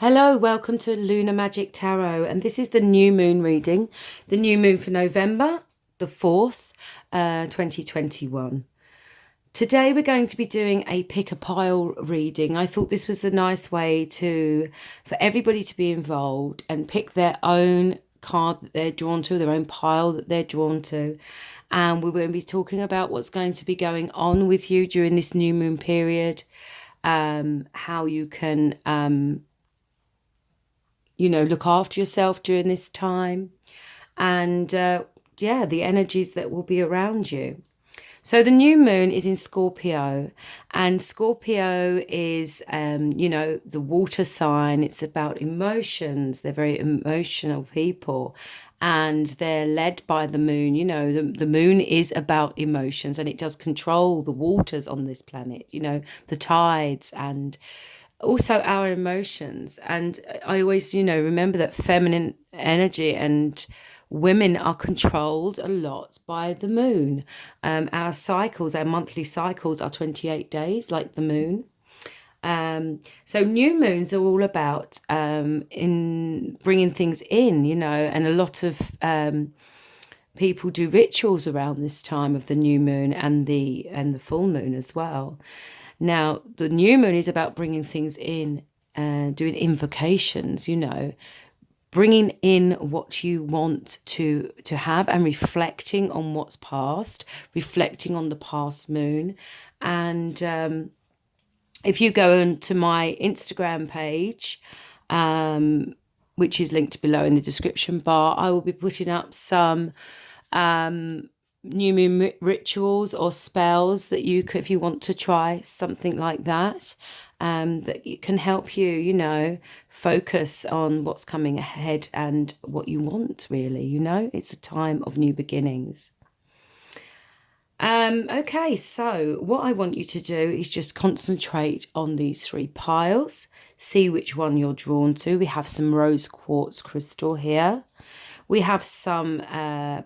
Hello, welcome to Lunamagictarot, and this is the new moon reading, the new moon for November the 4th, 2021. Today we're going to be doing a pick-a-pile reading. I thought this was a nice way for everybody to be involved and pick their own card that they're drawn to, their own pile that they're drawn to. And we're going to be talking about what's going to be going on with you during this new moon period, how you can look after yourself during this time, and the energies that will be around you. So the new moon is in Scorpio, and Scorpio is, the water sign. It's about emotions. They're very emotional people, and they're led by the moon. The moon is about emotions, and it does control the waters on this planet, the tides and also our emotions. And I always, remember that feminine energy and women are controlled a lot by the moon. Our cycles, our monthly cycles are 28 days, like the moon. So new moons are all about in bringing things in, and a lot of people do rituals around this time of the new moon and the full moon as well. Now, the new moon is about bringing things in, doing invocations, bringing in what you want to have, and reflecting on what's past, reflecting on the past moon. And if you go into my Instagram page, which is linked below in the description bar, I will be putting up some new moon rituals or spells that you could, if you want to try something like that, that it can help you, focus on what's coming ahead and what you want, really. It's a time of new beginnings. Okay, so what I want you to do is just concentrate on these three piles, see which one you're drawn to. We have some rose quartz crystal here. We have some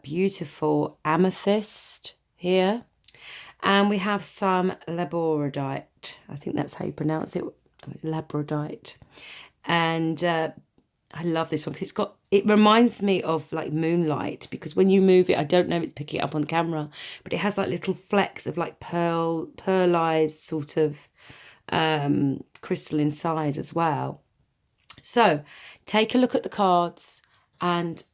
beautiful amethyst here. And we have some labradorite. I think that's how you pronounce it. It's labradorite. And I love this one because it reminds me of like moonlight, because when you move it, I don't know if it's picking it up on camera, but it has like little flecks of like pearlized sort of crystal inside as well. So take a look at the cards and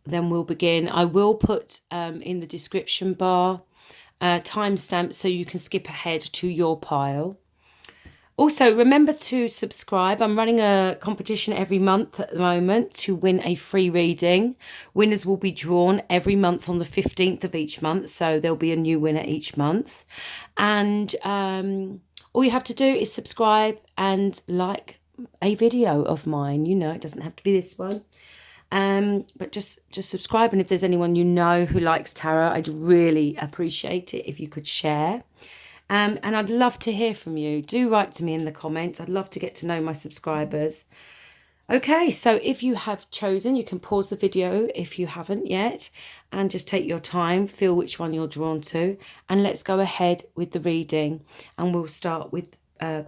then we'll begin. I will put in the description bar timestamps so you can skip ahead to your pile. Also, remember to subscribe. I'm running a competition every month at the moment to win a free reading. Winners will be drawn every month on the 15th of each month, so there'll be a new winner each month. And all you have to do is subscribe and like a video of mine. It doesn't have to be this one. But just subscribe, and if there's anyone who likes tarot, I'd really appreciate it if you could share. And I'd love to hear from you. Do write to me in the comments. I'd love to get to know my subscribers. Okay, so if you have chosen, you can pause the video if you haven't yet, and just take your time, feel which one you're drawn to, and let's go ahead with the reading. And we'll start with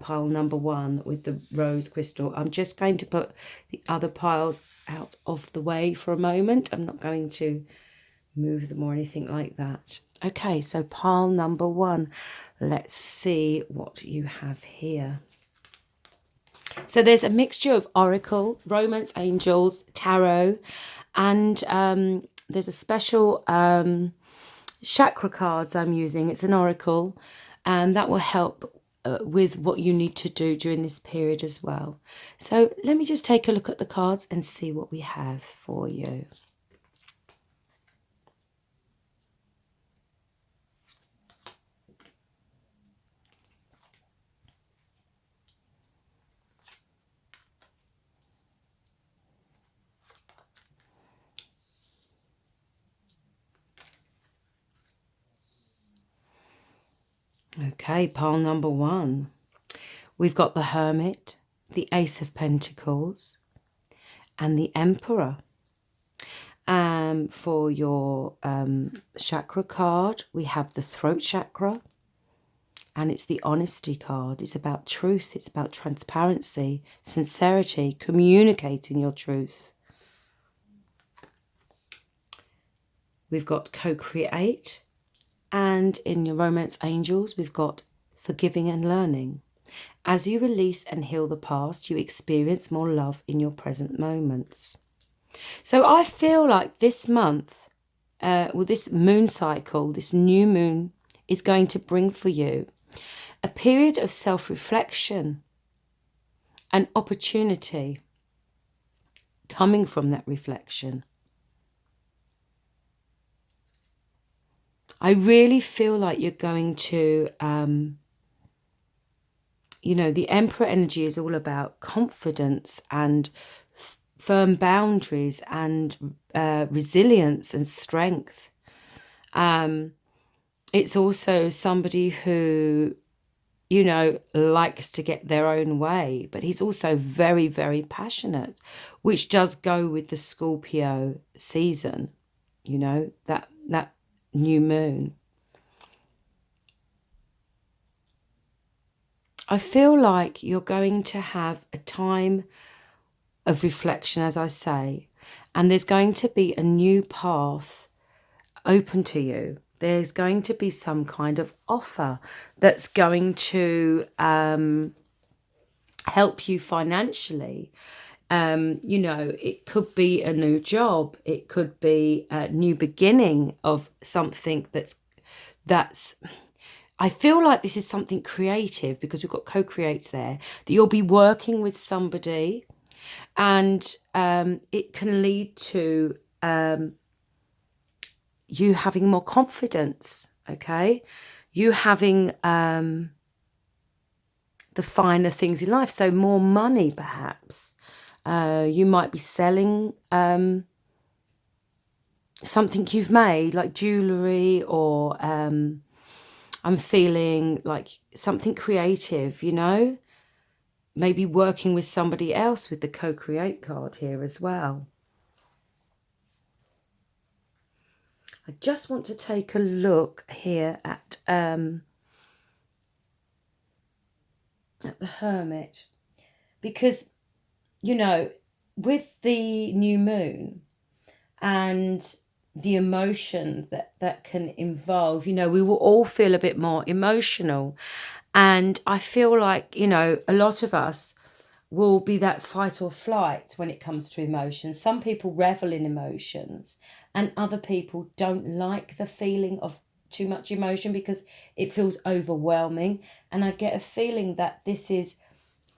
pile number 1 with the rose crystal. I'm just going to put the other piles out of the way for a moment. I'm not going to move them or anything like that. Okay, so pile number 1. Let's see what you have here. So there's a mixture of oracle, romance angels, tarot, and there's a special chakra cards I'm using. It's an oracle, and that will help with what you need to do during this period as well. So let me just take a look at the cards and see what we have for you. Okay, pile number 1. We've got the Hermit, the Ace of Pentacles, and the Emperor. For your chakra card, we have the throat chakra, And it's the honesty card. It's about truth. It's about transparency, sincerity, communicating your truth. We've got co-create. And in your romance angels, we've got forgiving and learning. As you release and heal the past, you experience more love in your present moments. So I feel like this month, with this moon cycle, this new moon is going to bring for you a period of self-reflection, an opportunity coming from that reflection. I really feel like you're going to, you know, the Emperor energy is all about confidence and firm boundaries and resilience and strength. It's also somebody who, you know, likes to get their own way, but he's also very, very passionate, which does go with the Scorpio season, you know, that new moon. I feel like you're going to have a time of reflection, as I say, and there's going to be a new path open to you. There's going to be some kind of offer that's going to help you financially. You know, it could be a new job. It could be a new beginning of something that's I feel like this is something creative, because we've got co-create there, that you'll be working with somebody, and it can lead to you having more confidence, okay? You having the finer things in life, so more money perhaps. You might be selling something you've made, like jewellery, or I'm feeling like something creative, you know? Maybe working with somebody else with the co-create card here as well. I just want to take a look here at the Hermit, because, you know, with the new moon and the emotion that can involve, you know, we will all feel a bit more emotional. And I feel like, you know, a lot of us will be that fight or flight when it comes to emotions. Some people revel in emotions, and other people don't like the feeling of too much emotion because it feels overwhelming. And I get a feeling that this is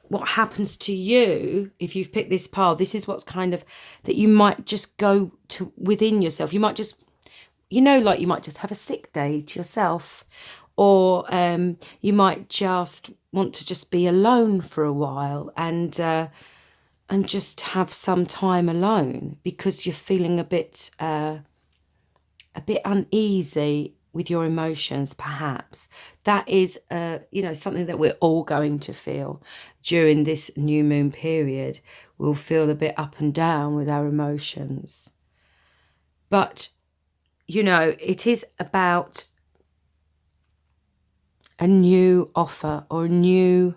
what happens to you if you've picked this pile. This is what's kind of, that you might just go to within yourself. You might just, you know, like you might just have a sick day to yourself, or you might just want to just be alone for a while and just have some time alone because you're feeling a bit uneasy with your emotions, perhaps. That is, you know, something that we're all going to feel during this new moon period. We'll feel a bit up and down with our emotions. But, you know, it is about a new offer or a new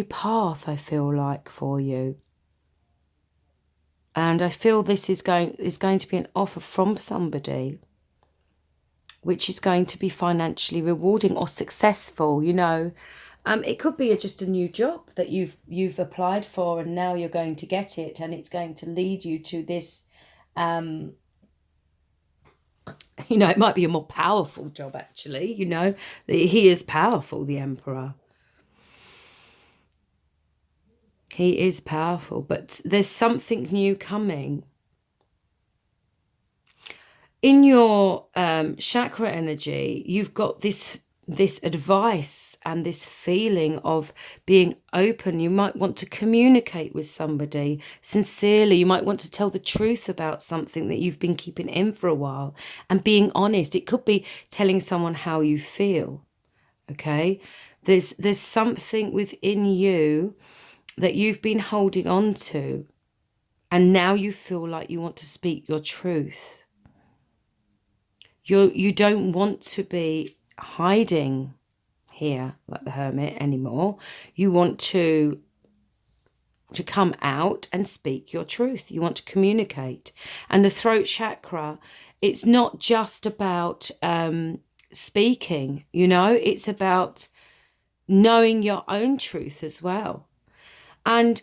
path, I feel like, for you. And I feel this is going to be an offer from somebody which is going to be financially rewarding or successful, you know. It could be just a new job that you've applied for, and now you're going to get it, and it's going to lead you to this, you know, it might be a more powerful job, actually, you know. He is powerful, the Emperor. He is powerful, but there's something new coming. In your chakra energy, you've got this advice and this feeling of being open. You might want to communicate with somebody sincerely. You might want to tell the truth about something that you've been keeping in for a while, and being honest. It could be telling someone how you feel, okay? There's something within you that you've been holding on to, and now you feel like you want to speak your truth. You don't want to be hiding here like the Hermit anymore. You want to come out and speak your truth. You want to communicate. And the throat chakra, it's not just about speaking, you know, it's about knowing your own truth as well. And,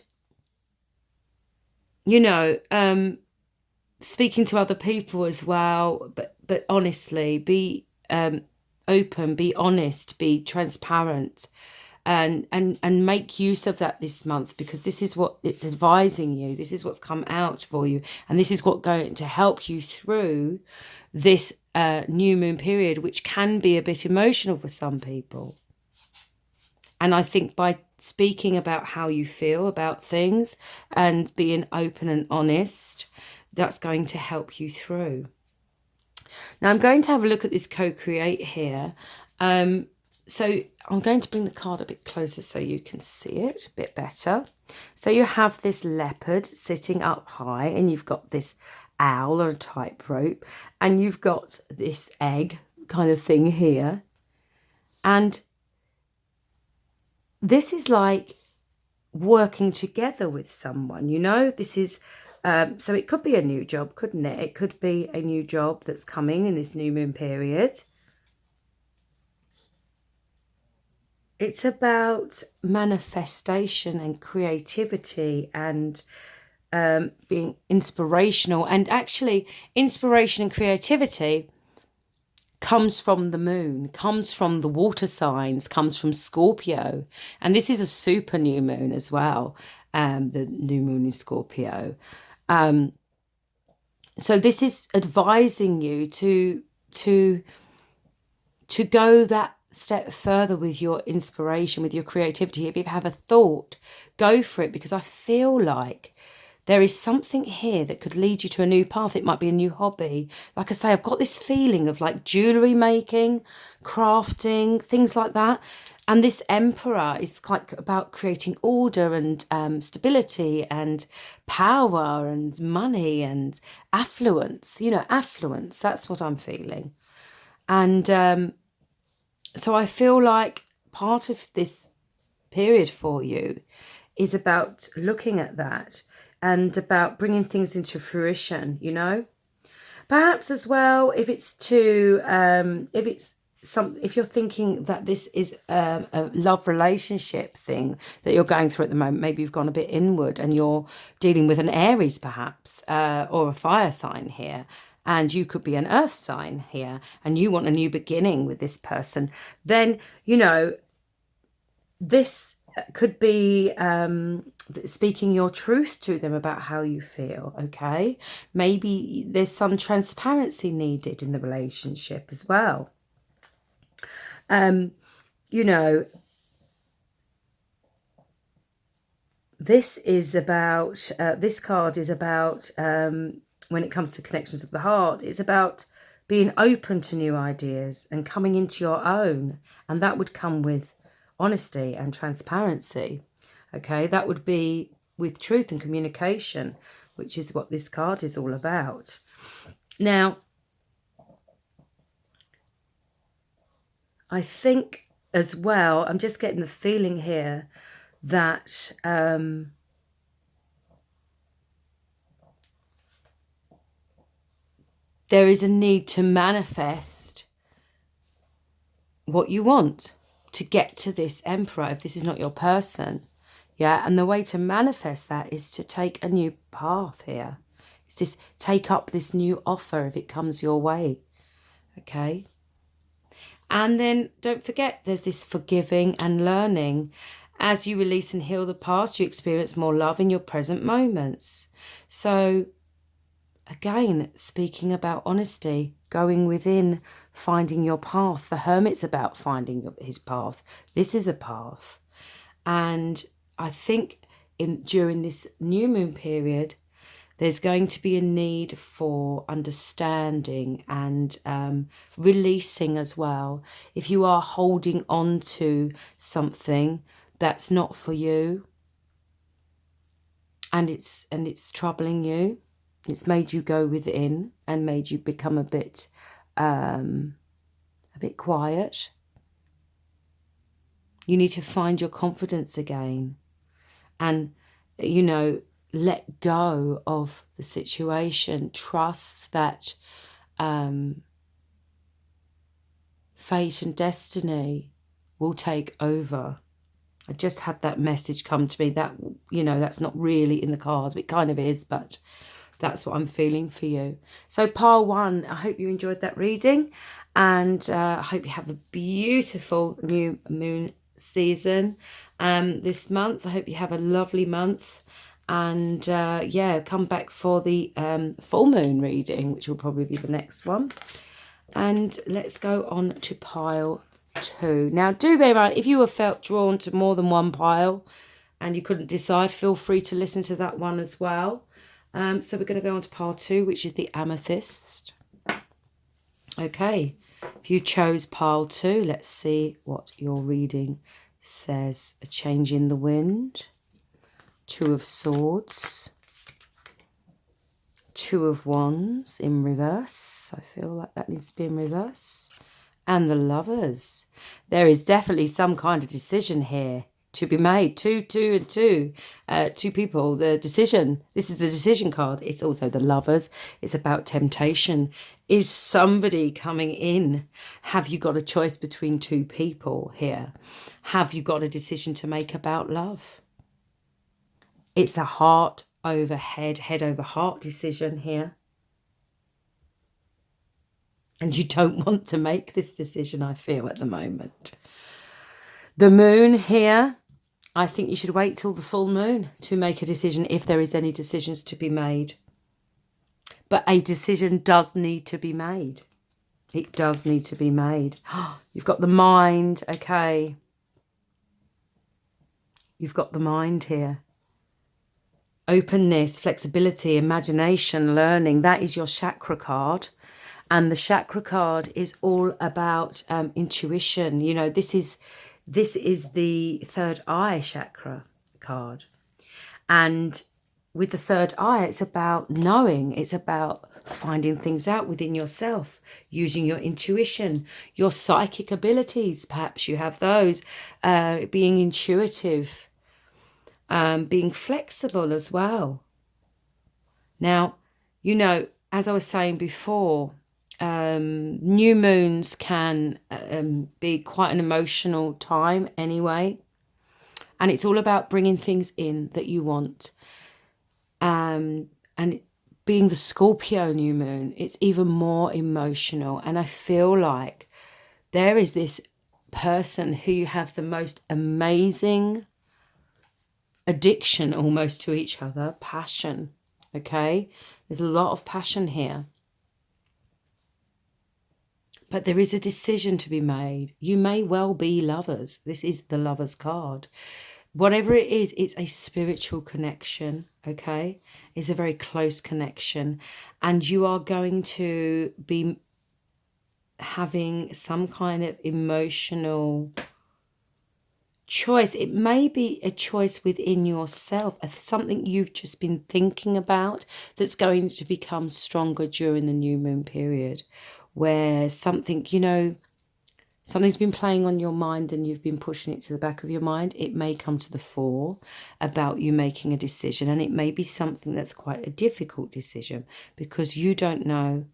you know, speaking to other people as well, but honestly, be open, be honest, be transparent, and make use of that this month, because this is what it's advising you. This is what's come out for you, and this is what's going to help you through this new moon period, which can be a bit emotional for some people. And I think by speaking about how you feel about things and being open and honest, that's going to help you through. Now I'm going to have a look at this co-create here. So I'm going to bring the card a bit closer so you can see it a bit better. So you have this leopard sitting up high, and you've got this owl or a tightrope, and you've got this egg kind of thing here. And this is like working together with someone, you know. This is, so it could be a new job, couldn't it? It could be a new job that's coming in this new moon period. It's about manifestation and creativity and being inspirational. And actually, inspiration and creativity comes from the moon, comes from the water signs, comes from Scorpio. And this is a super new moon as well, the new moon in Scorpio. So this is advising you to go that step further with your inspiration, with your creativity. If you have a thought, go for it, because I feel like there is something here that could lead you to a new path. It might be a new hobby. Like I say, I've got this feeling of like jewellery making, crafting, things like that. And this Emperor is like about creating order and stability and power and money and affluence. You know, affluence, that's what I'm feeling. And so I feel like part of this period for you is about looking at that and about bringing things into fruition, you know. Perhaps as well, if it's if you're thinking that this is a love relationship thing that you're going through at the moment, maybe you've gone a bit inward and you're dealing with an Aries perhaps, or a fire sign here. And you could be an earth sign here, and you want a new beginning with this person, then, you know, this could be speaking your truth to them about how you feel, okay? Maybe there's some transparency needed in the relationship as well. You know, this is about, this card is about, when it comes to connections of the heart, it's about being open to new ideas and coming into your own. And that would come with honesty and transparency. Okay, that would be with truth and communication, which is what this card is all about. Now, I think as well, I'm just getting the feeling here that there is a need to manifest what you want to get to this Emperor, if this is not your person. Yeah, and the way to manifest that is to take a new path here. It's this, take up this new offer if it comes your way. Okay. And then don't forget, there's this forgiving and learning. As you release and heal the past, you experience more love in your present moments. So again, speaking about honesty, going within, finding your path. The Hermit's about finding his path. This is a path. And I think during this new moon period, there's going to be a need for understanding and releasing as well. If you are holding on to something that's not for you, and it's troubling you, it's made you go within and made you become a bit a bit quiet. You need to find your confidence again and, you know, let go of the situation. Trust that fate and destiny will take over. I just had that message come to me that, you know, that's not really in the cards. It kind of is, but that's what I'm feeling for you. So pile 1, I hope you enjoyed that reading, and I hope you have a beautiful new moon season this month. I hope you have a lovely month, and yeah, come back for the full moon reading, which will probably be the next one. And let's go on to pile 2. Now, do bear in mind, if you have felt drawn to more than one pile and you couldn't decide, feel free to listen to that one as well. So we're going to go on to pile 2, which is the amethyst. Okay, if you chose pile 2, let's see what your reading says. A change in the wind, 2 of swords, 2 of wands in reverse. I feel like that needs to be in reverse. And the lovers. There is definitely some kind of decision here to be made. Two people. The decision. This is the decision card. It's also the lovers. It's about temptation. Is somebody coming in? Have you got a choice between 2 people here? Have you got a decision to make about love? It's a heart over head, head over heart decision here. And you don't want to make this decision, I feel, at the moment. The moon here, I think you should wait till the full moon to make a decision if there is any decisions to be made. But a decision does need to be made. It does need to be made. You've got the mind, okay. You've got the mind here. Openness, flexibility, imagination, learning. That is your chakra card. And the chakra card is all about intuition. You know, this is the third eye chakra card. And with the third eye, it's about knowing. It's about finding things out within yourself, using your intuition, your psychic abilities. Perhaps you have those, being intuitive, being flexible as well. Now, you know, as I was saying before, new moons can be quite an emotional time anyway. And it's all about bringing things in that you want. And being the Scorpio new moon, it's even more emotional. And I feel like there is this person who you have the most amazing addiction almost to each other, passion, okay? There's a lot of passion here. But there is a decision to be made. You may well be lovers. This is the lover's card. Whatever it is, it's a spiritual connection, okay? It's a very close connection. And you are going to be having some kind of emotional choice. It may be a choice within yourself, something you've just been thinking about that's going to become stronger during the new moon period, where something, you know, something's been playing on your mind and you've been pushing it to the back of your mind. It may come to the fore about you making a decision, and it may be something that's quite a difficult decision because you don't know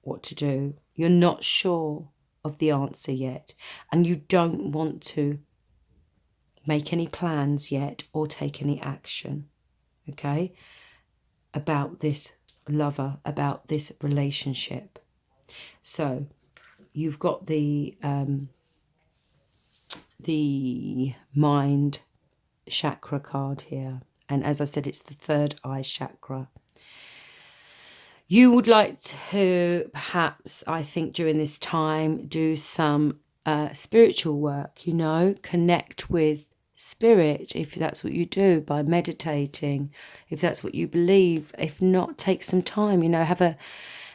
what to do. You're not sure of the answer yet, and you don't want to make any plans yet or take any action, okay, about this lover, about this relationship. So you've got the mind chakra card here. And as I said, it's the third eye chakra. You would like to perhaps, I think, during this time, do some spiritual work, you know, connect with spirit, if that's what you do, by meditating, if that's what you believe. If not, take some time, you know, have a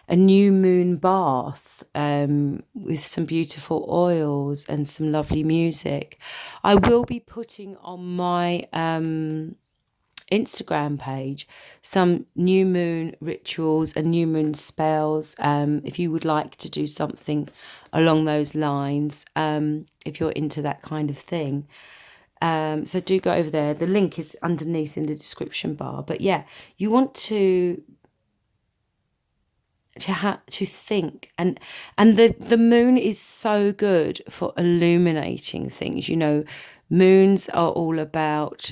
new moon bath with some beautiful oils and some lovely music. I will be putting on my Instagram page some new moon rituals and new moon spells, if you would like to do something along those lines, if you're into that kind of thing. So do go over there. The link is underneath in the description bar. But yeah, you want to think, and the moon is so good for illuminating things. You know, moons are all about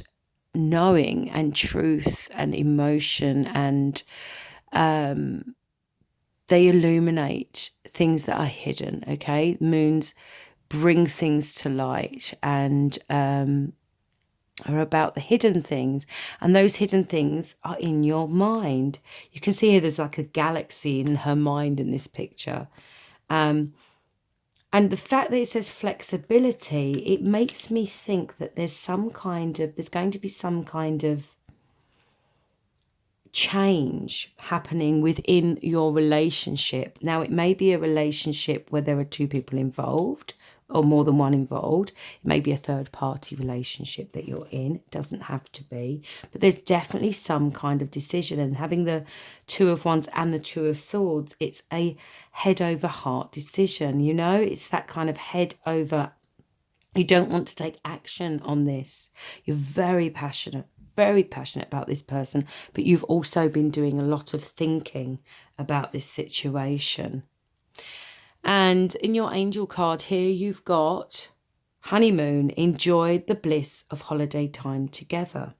knowing and truth and emotion, and they illuminate things that are hidden. Okay, moons bring things to light and are about the hidden things, and those hidden things are in your mind. You can see here there's like a galaxy in her mind in this picture. And the fact that it says flexibility, it makes me think that there's going to be some kind of change happening within your relationship. Now, it may be a relationship where there are two people involved or more than one involved. It may be a third party relationship that you're in. It doesn't have to be, but there's definitely some kind of decision. And having the Two of Wands and the Two of Swords, it's a head over heart decision. You know, it's that kind of head over. You don't want to take action on this. You're very passionate about this person, but you've also been doing a lot of thinking about this situation. And in your angel card here, you've got honeymoon, enjoy the bliss of holiday time together.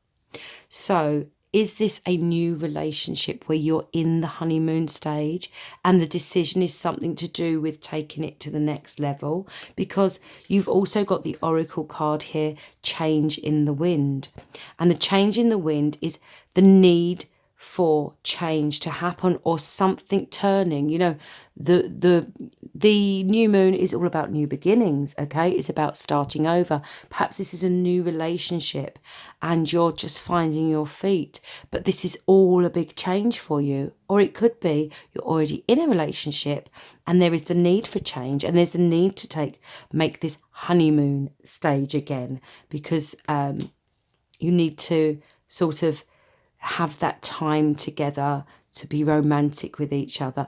So is this a new relationship where you're in the honeymoon stage and the decision is something to do with taking it to the next level? Because you've also got the oracle card here, change in the wind. And the change in the wind is the need for change to happen or something turning. You know, the new moon is all about new beginnings. Okay, it's about starting over. Perhaps this is a new relationship and you're just finding your feet, but this is all a big change for you. Or it could be you're already in a relationship and there is the need for change, and there's the need to make this honeymoon stage again, because you need to sort of have that time together to be romantic with each other.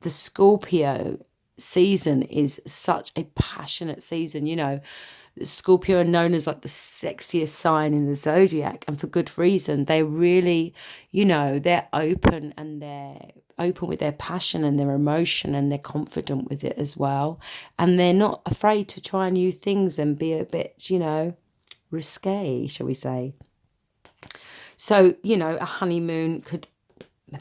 The Scorpio season is such a passionate season. You know, Scorpio are known as like the sexiest sign in the zodiac, and for good reason. They really, you know, they're open, and they're open with their passion and their emotion, and they're confident with it as well. And they're not afraid to try new things and be a bit, you know, risque, shall we say. So, you know, a honeymoon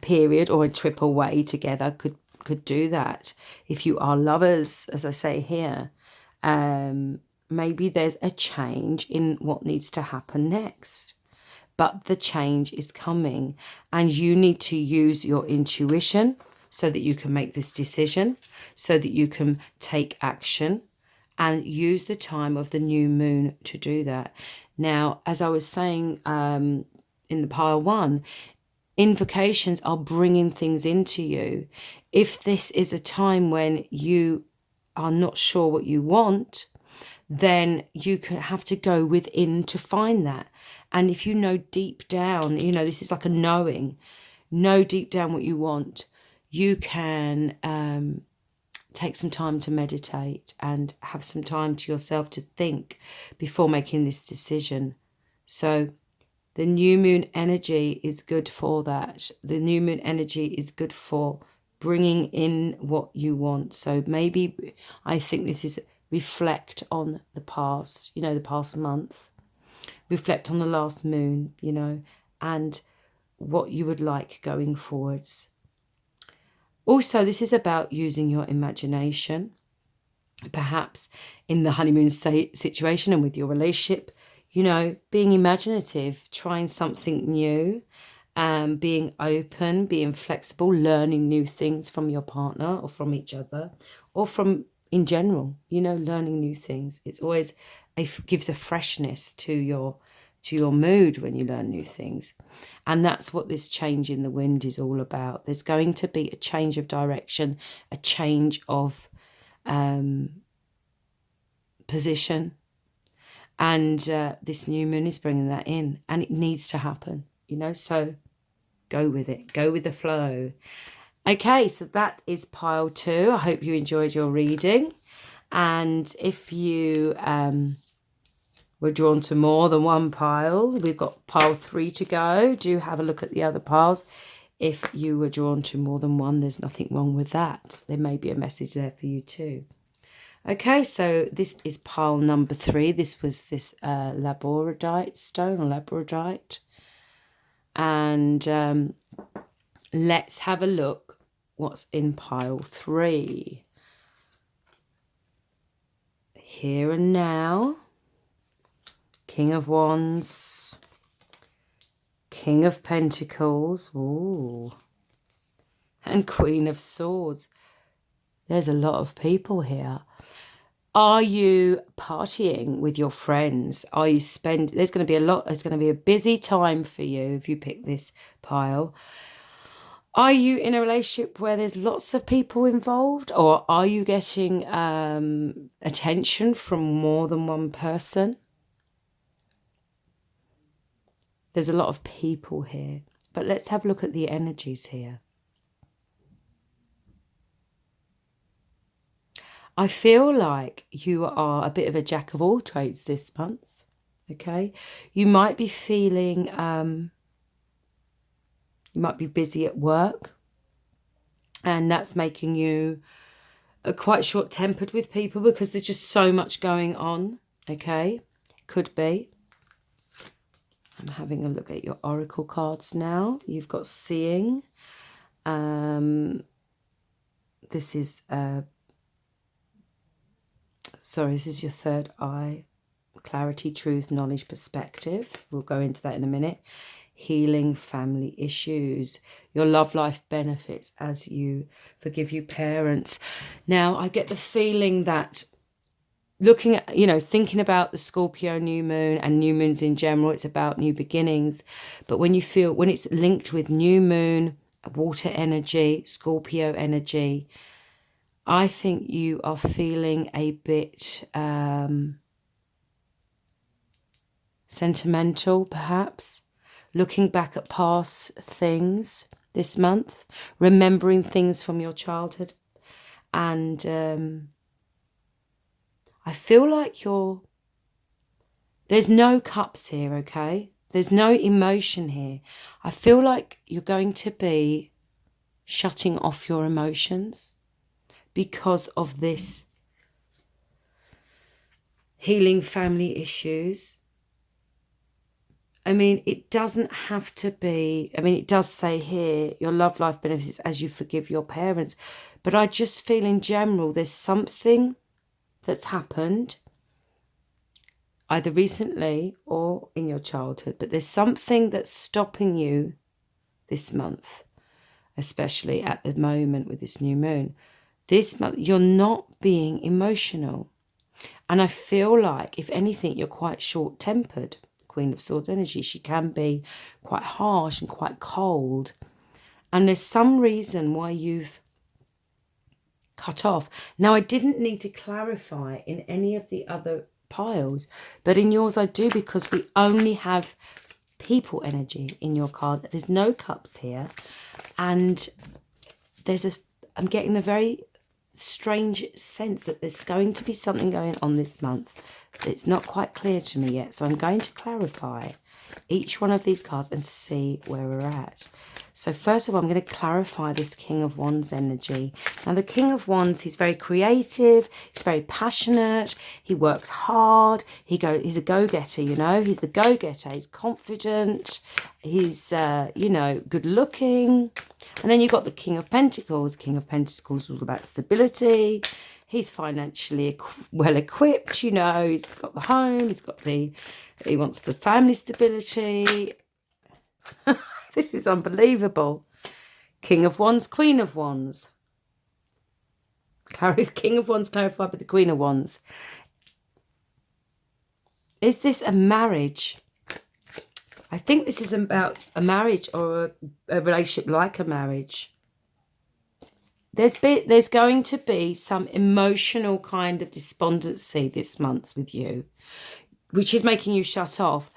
period or a trip away together could do that. If you are lovers, as I say here, maybe there's a change in what needs to happen next. But the change is coming, and you need to use your intuition so that you can make this decision, so that you can take action and use the time of the new moon to do that. Now, as I was saying, in the pile one, invocations are bringing things into you. If this is a time when you are not sure what you want, then you have to go within to find that. And if you know deep down, you know, this is like a knowing, know deep down what you want, you can take some time to meditate and have some time to yourself to think before making this decision. So the new moon energy is good for that. The new moon energy is good for bringing in what you want. So maybe I think this is reflect on the past, you know, the past month. Reflect on the last moon, you know, and what you would like going forwards. Also, this is about using your imagination. Perhaps in the honeymoon situation and with your relationship, you know, being imaginative, trying something new, being open, being flexible, learning new things from your partner or from each other, or from in general, you know, learning new things. It's always gives a freshness to your mood when you learn new things. And that's what this change in the wind is all about. There's going to be a change of direction, a change of position. And this new moon is bringing that in, and it needs to happen. you know, so go with it. Go with the flow. Okay, so that is pile 2. I hope you enjoyed your reading. And if you were drawn to more than one pile, we've got pile 3 to go. Do have a look at the other piles. If you were drawn to more than one, there's nothing wrong with that. There may be a message there for you too. Okay, so this is pile number 3. This was this labradorite stone or labradorite. And let's have a look what's in pile 3. Here and now. King of Wands. King of Pentacles. Ooh. And Queen of Swords. There's a lot of people here. Are you partying with your friends? Are you there's going to be a lot, it's going to be a busy time for you if you pick this pile. Are you in a relationship where there's lots of people involved? Or are you getting attention from more than one person? There's a lot of people here. But let's have a look at the energies here. I feel like you are a bit of a jack of all trades this month, okay? You might be feeling, you might be busy at work, and that's making you quite short-tempered with people because there's just so much going on, okay? Could be. I'm having a look at your oracle cards now. You've got Seeing. This is... Sorry, this is your third eye. Clarity, truth, knowledge, perspective. We'll go into that in a minute. Healing family issues. Your love life benefits as you forgive your parents. Now, I get the feeling that looking at, you know, thinking about the Scorpio new moon and new moons in general, it's about new beginnings. But when you feel, when it's linked with new moon, water energy, Scorpio energy, I think you are feeling a bit sentimental, perhaps. Looking back at past things this month. Remembering things from your childhood. And I feel like there's no cups here, okay? There's no emotion here. I feel like you're going to be shutting off your emotions because of this healing family issues. I mean, it doesn't have to be, I mean, it does say here, your love life benefits as you forgive your parents. But I just feel in general, there's something that's happened either recently or in your childhood. But there's something that's stopping you this month, especially at the moment with this new moon. This month, you're not being emotional. And I feel like, if anything, you're quite short-tempered. Queen of Swords energy, she can be quite harsh and quite cold. And there's some reason why you've cut off. Now, I didn't need to clarify in any of the other piles, but in yours I do, because we only have people energy in your card. There's no cups here. And I'm getting the very strange sense that there's going to be something going on this month. It's not quite clear to me yet, so I'm going to clarify each one of these cards and see where we're at. So first of all, I'm going to clarify this King of Wands energy. Now, the King of Wands, he's very creative, he's very passionate, he works hard, he's a go-getter, you know, he's the go-getter, he's confident, he's, you know, good-looking. And then you've got the King of Pentacles. King of Pentacles is all about stability. He's financially well-equipped, you know. He's got the home. He wants the family stability. This is unbelievable. King of Wands, Queen of Wands. King of Wands clarified with the Queen of Wands. Is this a marriage? I think this is about a marriage or a relationship like a marriage. There's going to be some emotional kind of despondency this month with you, which is making you shut off.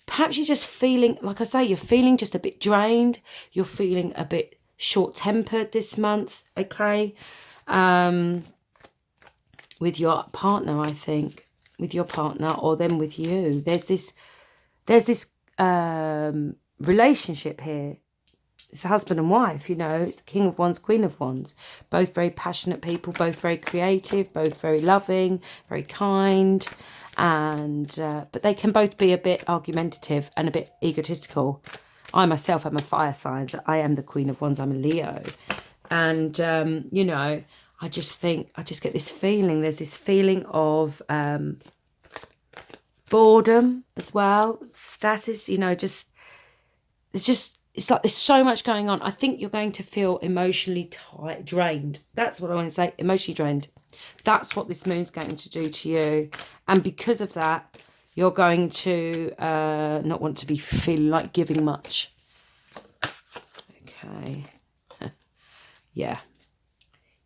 perhaps you're just feeling, like I say, you're feeling just a bit drained. You're feeling a bit short-tempered this month, okay? With your partner, I think. With your partner, or then with you. There's this relationship here. It's a husband and wife, you know. It's the King of Wands, Queen of Wands. Both very passionate people, both very creative, both very loving, very kind. And but they can both be a bit argumentative and a bit egotistical. I myself am a fire sign. So I am the Queen of Wands. I'm a Leo. And, you know, I just get this feeling. There's this feeling of boredom as well. Status, you know, it's like there's so much going on. I think you're going to feel emotionally drained. That's what I want to say, emotionally drained. That's what this moon's going to do to you. And because of that, you're going to not want to be feeling like giving much. Okay. Yeah.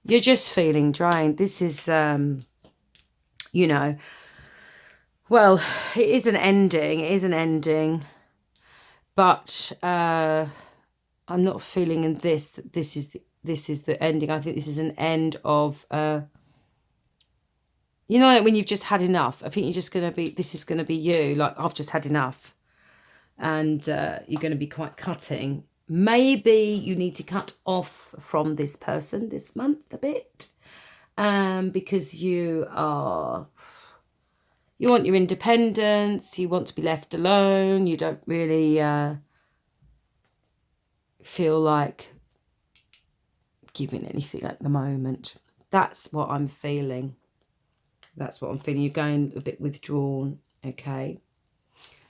You're just feeling drained. This is, you know, well, it is an ending. It is an ending. But I'm not feeling in this that this is the ending. I think this is an end of, you know, when you've just had enough. I think you're just going to be, this is going to be you. Like, I've just had enough. And you're going to be quite cutting. Maybe you need to cut off from this person this month a bit. Because you want your independence, you want to be left alone, you don't really feel like giving anything at the moment. That's what I'm feeling. That's what I'm feeling. You're going a bit withdrawn, okay?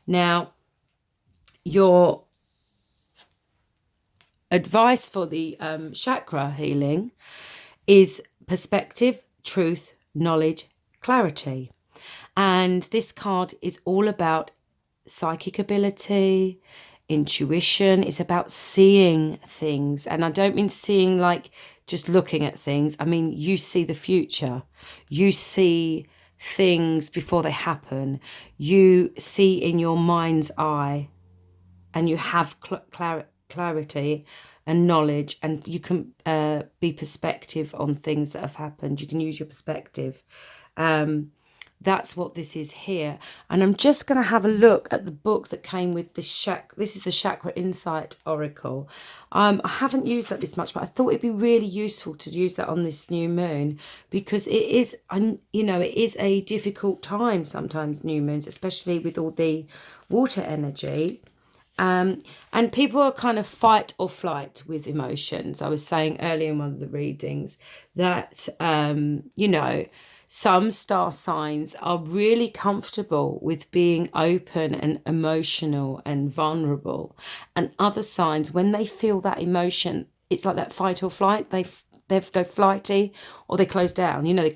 Now, your advice for the chakra healing is perspective, truth, knowledge, clarity. And this card is all about psychic ability, intuition. It's about seeing things. And I don't mean seeing like just looking at things. I mean, you see the future. You see things before they happen. You see in your mind's eye. And you have clarity and knowledge. And you can be perspective on things that have happened. You can use your perspective. That's what this is here. And I'm just going to have a look at the book that came with the chakra. This is the Chakra Insight Oracle. I haven't used that this much, but I thought it'd be really useful to use that on this new moon, because it is, you know, it is a difficult time sometimes, new moons, especially with all the water energy. And people are kind of fight or flight with emotions. I was saying earlier in one of the readings that, you know, some star signs are really comfortable with being open and emotional and vulnerable. And other signs, when they feel that emotion, it's like that fight or flight. They go flighty or they close down. You know, they